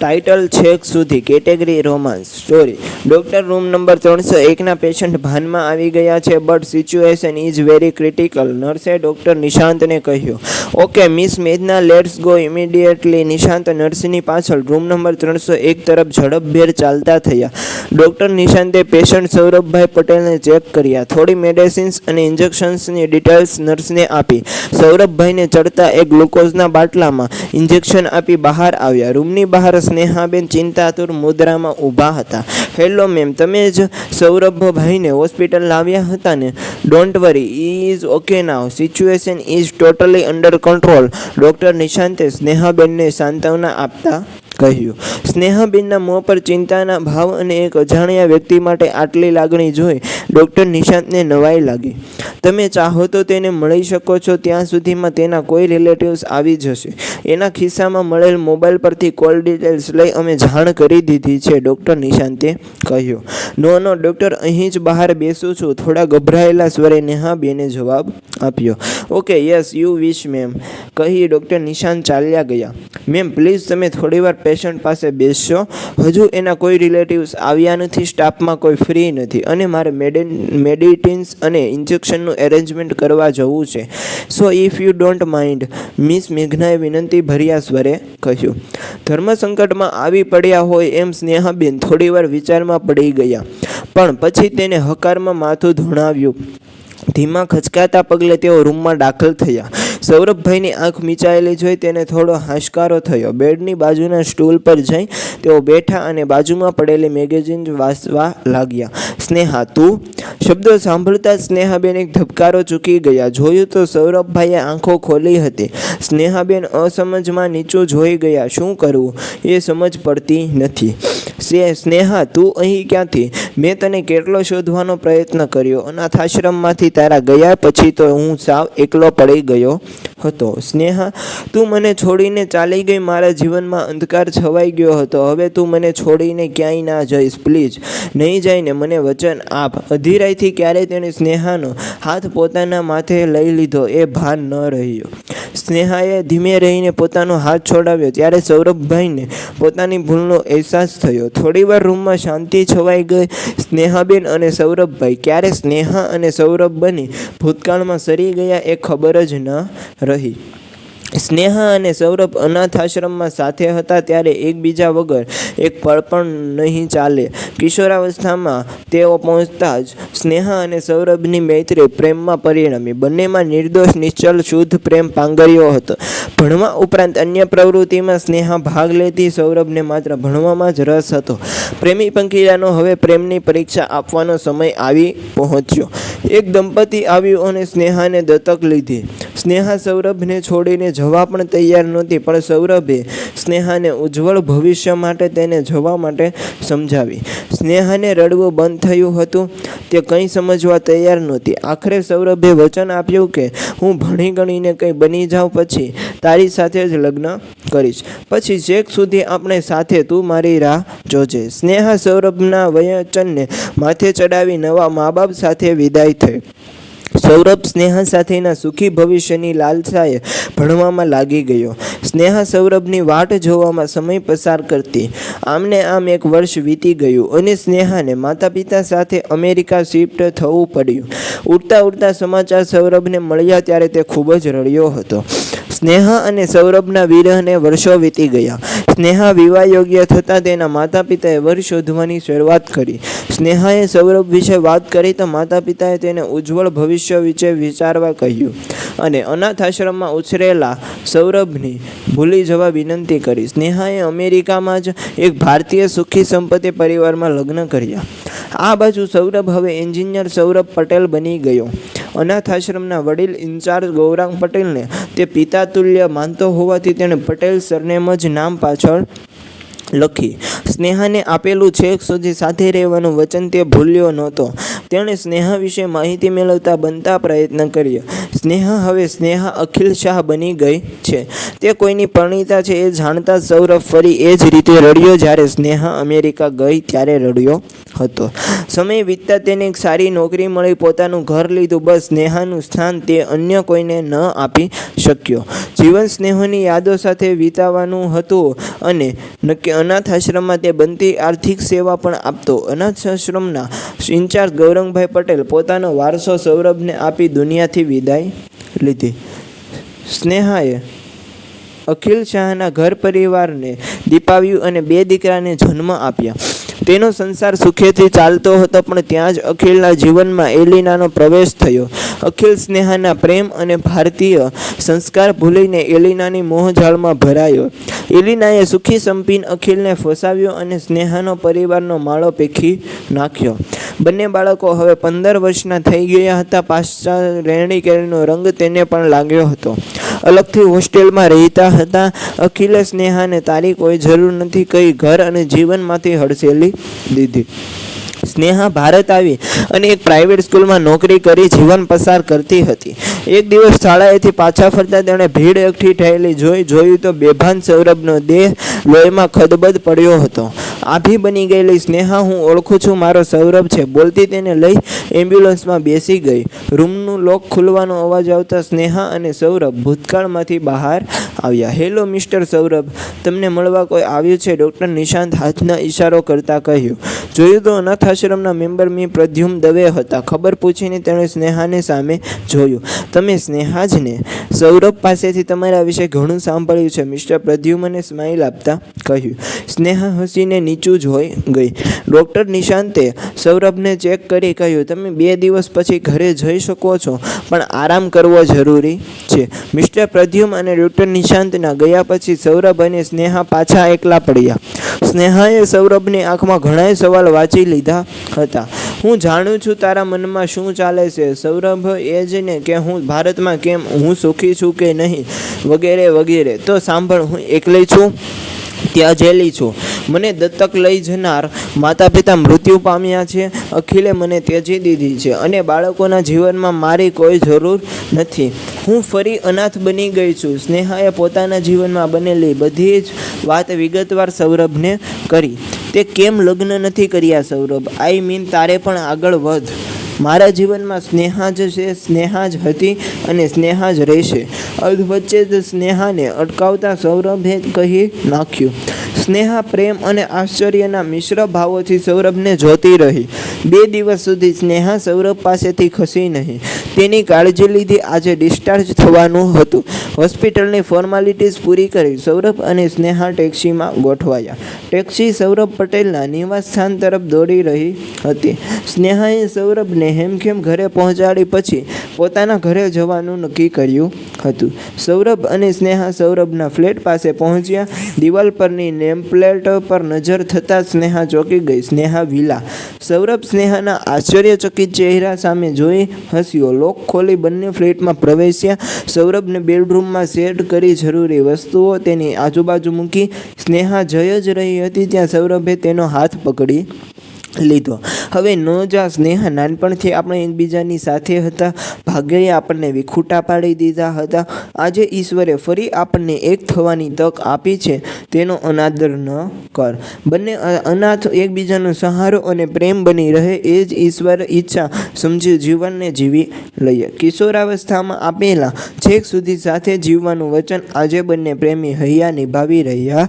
Title છેક સુધી, category romance story. Doctor room number 301ના પેશન્ટ ભાનમાં આવી ગયા છે, but situation is very critical. નર્સે ડૉક્ટર નિશાંતને કહ્યું. ઓકે મિસ મેઘના, લેટ્સ ગો ઇમિડિયેટલી. નિશાંત નર્સની પાછળ રૂમ નંબર 301 તરફ ઝડપભેર ચાલતા થયા. ડૉક્ટર નિશાંતે પેશન્ટ સૌરભભાઈ પટેલને ચેક કર્યા. થોડી મેડિસિન્સ અને ઇન્જેક્શન્સની ડિટેલ્સ નર્સને આપી. સૌરભભાઈને ચડતા એક ગ્લુકોઝના બાટલામાં ઇન્જેક્શન આપી બહાર આવ્યા. રૂમની બહાર સ્નેહાબેન ચિંતાતુર મુદ્રામાં ઊભા હતા. હેલો મેમ, તમે જ સૌરભભાઈને હોસ્પિટલ લાવ્યા હતા ને? Don't worry, he is okay now. Situation is totally under control. Doctor નિશાંતે સ્નેહાબેનને સાંત્વના આપતા કહ્યું. સ્નેહાબેનના મોં પર ચિંતાના ભાવ અને એક અજાણ્યા વ્યક્તિ માટે આટલી લાગણી જોઈ ડૉક્ટર નિશાંતને નવાઈ લાગી. તમે ચાહો તો તેને મળી શકો છો. ત્યાં સુધીમાં તેના કોઈ રિલેટિવ્સ આવી જશે. એના ખિસ્સામાં મળેલ મોબાઈલ પરથી કોલ ડિટેલ્સ લઈ અમે જાણ કરી દીધી છે, ડૉક્ટર નિશાંતે કહ્યું. નો ડૉક્ટર, અહીં જ બહાર બેસું છું, થોડા ગભરાયેલા સ્વરે નેહાબેને જવાબ આપ્યો. Okay yes you wish ma'am, કહી ડૉક્ટર નિશાંત ચાલ્યા ગયા. મેમ પ્લીઝ તમે થોડીવાર પેશન્ટ પાસે બેસશો. હજુ એના કોઈ રિલેટિવ્સ આવ્યા નથી, સ્ટાફમાં કોઈ ફ્રી નથી અને મારે મેડિસિન્સ અને ઇન્જેક્શનનું એરેન્જમેન્ટ કરવા જવું છે. So if you don't mind, miss મેઘનાએ વિનંતી ભર્યા સ્વરે કહ્યું. ધર્મસંકટમાં આવી પડ્યા હોય એમ સ્નેહાબેન થોડીવાર વિચારમાં પડી ગયા, પણ પછી તેને હકારમાં માથું ધુણાવ્યું. ધીમા ખચકાતા પગલે તેઓ રૂમમાં દાખલ થયા. સૌરભભાઈની આંખ મીચાયેલી જોઈ તેને થોડો હાશકારો થયો. બેડની બાજુના સ્ટૂલ પર જઈ તેઓ બેઠા અને બાજુમાં પડેલી મેગેઝિન વાંચવા લાગ્યા. સ્નેહા, તું? શબ્દો સાંભળતા સ્નેહાબેન એક ધબકારો ચૂકી ગયા. જોયું તો સૌરભભાઈએ આંખો ખોલી હતી. સ્નેહાબેન અસમજમાં નીચું જોઈ ગયા. શું કરવું એ સમજ પડતી નથી. સ્નેહા, તું અહીં ક્યાંથી? મેં તને કેટલો શોધવાનો પ્રયત્ન કર્યો. અનાથાશ્રમમાંથી તારા ગયા પછી તો હું સાવ એકલો પડી ગયો હતો. સ્નેહા, તું મને છોડીને ચાલી ગઈ. મારા જીવનમાં અંધકાર છવાઈ ગયો હતો. હવે તું મને છોડીને ક્યાંય ના જઈશ. પ્લીઝ નહીં જઈને મને વચન આપ. અધીરાઈથી ક્યારે તેણે સ્નેહાનો હાથ પોતાના માથે લઈ લીધો એ ભાન ન રહ્યો. સ્નેહાએ ધીમે રહીને પોતાનો હાથ છોડાવ્યો ત્યારે સૌરભભાઈને પોતાની ભૂલનો અહેસાસ થયો. થોડીવાર રૂમમાં શાંતિ છવાઈ ગઈ. સ્નેહાબેન અને સૌરભભાઈ ક્યારે સ્નેહા અને સૌરભ બની ભૂતકાળમાં સરી ગયા એ ખબર જ ન રહી. સ્નેહા અને સૌરભ અનાથ આશ્રમમાં સાથે હતા ત્યારે એકબીજા વગર એક પળ પણ નહીં ચાલે. કિશોરાવસ્થામાં તેઓ પહોંચતા જ સ્નેહા અને સૌરભની મૈત્રી પ્રેમમાં પરિણમી. બંનેમાં નિર્દોષ, નિશ્ચલ, શુદ્ધ પ્રેમ પાંગર્યો હતો. ભણવા ઉપરાંત અન્ય પ્રવૃત્તિમાં સ્નેહા ભાગ લેતી. સૌરભને માત્ર ભણવામાં જ રસ હતો. પ્રેમી પંખીડાનો હવે પ્રેમની પરીક્ષા આપવાનો સમય આવી પહોંચ્યો. એક દંપતી આવ્યું અને સ્નેહાને દત્તક લીધી. સ્નેહા સૌરભને છોડીને જવા પણ તૈયાર નહોતી, પણ સૌરભે સ્નેહાને ઉજ્જવળ ભવિષ્ય માટે તેને જવા માટે સમજાવી. સ્નેહાને રડવું બંધ થયું હતું. તે કંઈ સમજવા તૈયાર નહોતી. આખરે સૌરભે વચન આપ્યું કે હું ભણી ગણીને કંઈ બની જાઉં પછી તારી સાથે જ લગ્ન કરીશ. પછી છેક સુધી આપણે સાથે, તું મારી રાહ જોજે. સ્નેહા સૌરભના વચનને માથે ચડાવી નવા મા બાપ સાથે વિદાય થઈ. સૌરભ સ્નેહા સાથેના સુખી ભવિષ્યની લાલસાએ ભણવામાં લાગી ગયો. સ્નેહા સૌરભની વાટ જોવામાં સમય પસાર કરતી. આમને આમ એક વર્ષ વીતી ગયું અને સ્નેહાને માતા પિતા સાથે અમેરિકા શિફ્ટ થવું પડ્યું. ઉડતા ઉડતા સમાચાર સૌરભને મળ્યા ત્યારે તે ખૂબ જ રડ્યો હતો. સ્નેહા અને સૌરભના વિરહને વર્ષો વીતી ગયા. સ્નેહા વિવાહ યોગ્ય થતાં તેના માતા પિતાએ વર શોધવાની શરૂઆત કરી. સ્નેહાએ સૌરભ વિશે વાત કરી તો માતા પિતાએ તેને ઉજ્જવળ ભવિષ્ય વિશે વિચારવા કહ્યું અને અનાથ આશ્રમમાં ઉછરેલા સૌરભની ભૂલી જવા વિનંતી કરી. સ્નેહાએ અમેરિકામાં જ એક ભારતીય સુખી સંપત્તિ પરિવારમાં લગ્ન કર્યા. આ બાજુ સૌરભ હવે એન્જિનિયર સૌરભ પટેલ બની ગયો. અનાથ આશ્રમના વડીલ ઇન્ચાર્જ ગૌરાંગ પટેલને તે પિતા તુલ્ય માનતો હોવાથી તેણે પટેલ સરનેમ જ નામ પાછળ લખી. સ્નેહાને આપેલું છેક સુધી સાથે રહેવાનું વચન તે ભૂલ્યો નહોતો. તેણે સ્નેહા વિશે માહિતી મેળવતા બનતા પ્રયત્ન કર્યા. સ્નેહા હવે સ્નેહા અખિલ શાહ બની ગઈ છે. તે કોઈની પરિણીતા છે એ જાણતા સૌરભ ફરી એ જ રીતે રડ્યો જ્યારે સ્નેહા અમેરિકા ગઈ ત્યારે રડ્યો હતો. સમય વીતતા તેને એક સારી નોકરી મળી, પોતાનું ઘર લીધું. બસ સ્નેહાનું સ્થાન તે અન્ય કોઈને ન આપી શક્યો. જીવન સ્નેહોની યાદો સાથે વિતાવવાનું હતું અને નક્કી અનાથ આશ્રમમાં તે બનતી આર્થિક સેવા પણ આપતો. અનાથ આશ્રમના ઇન્ચાર્જ ગૌરંગભાઈ પટેલ પોતાનો વારસો સૌરભને આપી દુનિયાથી વિદાય લીધી. સ્નેહાએ અખિલ શાહના ઘર પરિવારને દીપાવ્યું અને 2 દીકરાને જન્મ આપ્યા. તેનો સંસાર સુખેથી ચાલતો હતો, પણ ત્યાં જ અખિલના જીવનમાં એલિનાનો પ્રવેશ થયો. અખિલ સ્નેહાના પ્રેમ અને ભારતીય સંસ્કાર ભૂલીને એલિનાની મોહજાળમાં ભરાયો. એલિનાએ સુખી સંપીને અખિલને ફસાવ્યો અને સ્નેહાનો પરિવારનો માળો પેખી નાખ્યો. બંને બાળકો હવે 15 વર્ષના થઈ ગયા હતા. પાછા રહેણી કેળીનો રંગ તેને પણ લાગ્યો હતો. અલગથી હોસ્ટેલમાં રહેતા હતા. અખિલે સ્નેહાને તારી કોઈ જરૂર નથી કહી ઘર અને જીવનમાંથી હડસેલી દીધી. સ્નેહા ભારત આવી અને એક પ્રાઇવેટ સ્કૂલમાં નોકરી કરી જીવન પસાર કરતી હતી. એક દિવસ શાળાએથી પાછા ફરતા તેણે ભીડ એકઠી થયેલી જોયું તો બેભાન સૌરભનો દેહ લોહીમાં ખદબદ પડ્યો હતો. આભી બની ગયેલી સ્નેહા, હું ઓળખું છું, મારો સૌરભ છે, બોલતી તેને લઈ એમ્બ્યુલન્સમાં બેસી ગઈ. રૂમનું લોક ખુલવાનો અવાજ આવતા સ્નેહા અને સૌરભ ભૂતકાળમાંથી બહાર આવ્યા. હેલો મિસ્ટર સૌરભ, તમને મળવા કોઈ આવ્યું છે? ડૉક્ટર નિશાંત હાથના ઇશારો કરતા કહ્યું. જોયું તો અનાથ આશ્રમના મેમ્બર મી પ્રદ્યુમ્ન દવે હતા. ખબર પૂછીને તેણે સ્નેહાને સામે જોયું. તમે સ્નેહા જ ને? સૌરભ પાસેથી તમારા વિશે ઘણું સાંભળ્યું છે, મિસ્ટર પ્રદ્યુમ્ને સ્માઇલ આપતા કહ્યું. સ્નેહા હસીને નીચું જોઈ ગઈ. ડૉક્ટર નિશાંતે સૌરભને ચેક કરી કહ્યું, તમે 2 દિવસ પછી ઘરે જઈ શકો છો, પણ આરામ કરવો જરૂરી છે. મિસ્ટર પ્રદ્યુમ્ન અને ડૉક્ટર નિશાંતના ગયા પછી સૌરભ અને સ્નેહા પાછા એકલા પડ્યા. સ્નેહાએ સૌરભની આંખમાં ઘણાય સવાલ વાંચી લીધા હતા. હું જાણું છું તારા મનમાં શું ચાલે છે સૌરભ, એ જ ને કે હું ભારતમાં કેમ, હું સુખી છું કે નહીં, વગેરે વગેરે. તો સાંભળ, હું એકલી છું, ત્યાજેલી છું. મને દત્તક લઈ જનાર માતા પિતા મૃત્યુ પામ્યા છે. અખિલે મને ત્યજી દીધી છે અને બાળકોના જીવનમાં મારી કોઈ જરૂર નથી. હું ફરી અનાથ બની ગઈ છું. સ્નેહાએ પોતાના જીવનમાં બનેલી બધી જ વાત વિગતવાર સૌરભને કરી. તે કેમ લગ્ન નથી કર્યા સૌરભ? આઈ મીન તારે પણ આગળ વધ. મારા જીવનમાં સ્નેહા જ છે, સ્નેહા જ હતી અને સ્નેહા જ રહેશે. અર્ધ વચ્ચે જ સ્નેહાને અટકાવતા સૌરભે કહી નાખ્યું. સ્નેહા પ્રેમ અને આશ્ચર્યના મિશ્ર ભાવોથી સૌરભને જોતી રહી. 2 દિવસ સુધી સ્નેહા સૌરભ પાસેથી ખસી નહીં. તેની કાળજી લીધી. આજે ડિસ્ચાર્જ થવાનું હતું. હોસ્પિટલની ફોર્માલિટીઝ પૂરી કરી સૌરભ અને સ્નેહા ટેક્સીમાં ગોઠવાયા. ટેક્સી સૌરભ પટેલના નિવાસસ્થાન તરફ દોડી રહી હતી. સ્નેહાએ સૌરભને હેમખેમ ઘરે પહોંચાડી પછી પોતાના ઘરે જવાનું નક્કી કર્યું હતું. સૌરભ અને સ્નેહા સૌરભના ફ્લેટ પાસે પહોંચ્યા. દિવાલ પરની નેમપ્લેટ પર નજર થતાં સ્નેહા ચોંકી ગઈ. સ્નેહા વિલા. સૌરભ સ્નેહાના આશ્ચર્યચકિત ચહેરા સામે જોઈ હસ્યો. લોક ખોલી બંને ફ્લેટમાં પ્રવેશ્યા. સૌરભને બેડરૂમમાં સેટ કરી જરૂરી વસ્તુઓ તેની આજુબાજુ મૂકી સ્નેહા જઈ જ રહી હતી ત્યાં સૌરભે તેનો હાથ પકડી લીધો. હવે ન જા સ્નેહા, નાનપણથી આપણે એકબીજાની સાથે હતા. ભાગ્યએ આપણને વિખૂટા પાડી દીધા હતા. આજે ઈશ્વરે ફરી આપણને એક થવાની તક આપી છે, તેનો અનાદર ન કર. બંને અનાથ એકબીજાનો સહારો અને પ્રેમ બની રહે એ જ ઈશ્વર ઈચ્છા સમજી જીવનને જીવી લઈએ. કિશોરાવસ્થામાં આપેલા છેક સુધી સાથે જીવવાનું વચન આજે બંને પ્રેમી હૈયા નિભાવી રહ્યા